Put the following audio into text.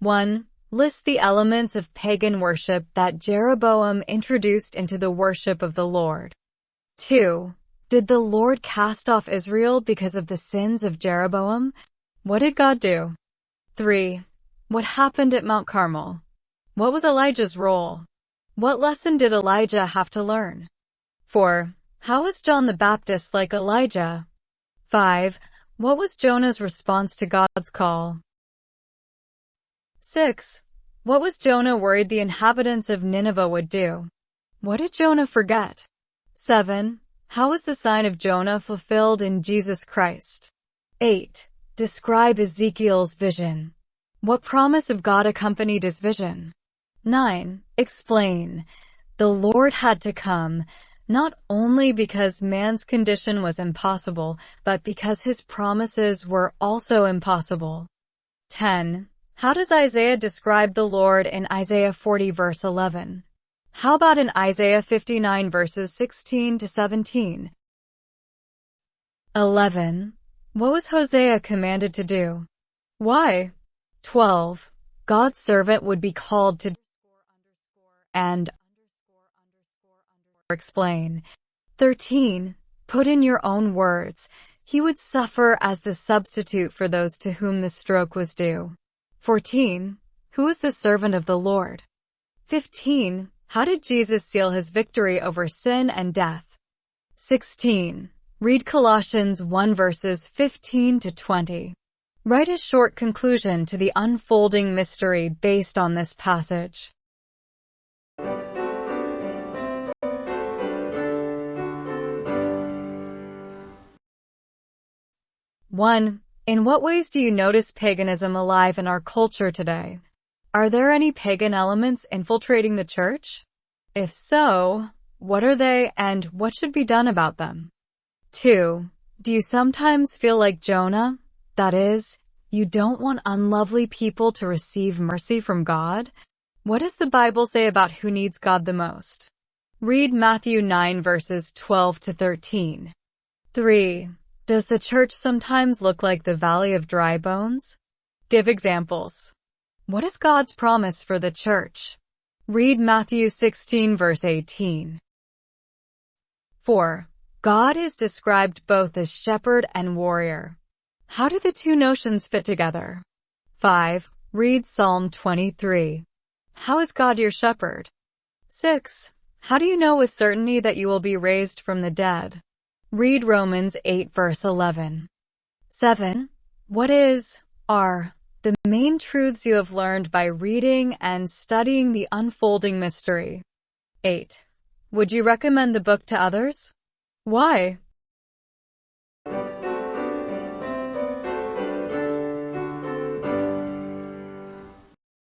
1. List the elements of pagan worship that Jeroboam introduced into the worship of the Lord. 2. Did the Lord cast off Israel because of the sins of Jeroboam? What did God do? 3. What happened at Mount Carmel? What was Elijah's role? What lesson did Elijah have to learn? 4. How was John the Baptist like Elijah? 5. What was Jonah's response to God's call? 6. What was Jonah worried the inhabitants of Nineveh would do? What did Jonah forget? 7. How was the sign of Jonah fulfilled in Jesus Christ? 8. Describe Ezekiel's vision. What promise of God accompanied his vision? 9. Explain. The Lord had to come, not only because man's condition was impossible, but because his promises were also impossible. 10. How does Isaiah describe the Lord in Isaiah 40 verse 11? How about in Isaiah 59 verses 16 to 17? 11. What was Hosea commanded to do? Why? 12. God's servant would be called to and explain. 13. Put in your own words. He would suffer as the substitute for those to whom the stroke was due. 14. Who is the servant of the Lord? 15. How did Jesus seal his victory over sin and death? 16. Read Colossians 1 verses 15 to 20. Write a short conclusion to the unfolding mystery based on this passage. 1. In what ways do you notice paganism alive in our culture today? Are there any pagan elements infiltrating the church? If so, what are they and what should be done about them? 2. Do you sometimes feel like Jonah? That is, you don't want unlovely people to receive mercy from God? What does the Bible say about who needs God the most? Read Matthew 9 verses 12 to 13. 3. Does the church sometimes look like the valley of dry bones? Give examples. What is God's promise for the church? Read Matthew 16 verse 18. 4. God is described both as shepherd and warrior. How do the two notions fit together? 5. Read Psalm 23. How is God your shepherd? 6. How do you know with certainty that you will be raised from the dead? Read Romans 8 verse 11. 7. What are the main truths you have learned by reading and studying the unfolding mystery? 8. Would you recommend the book to others? Why?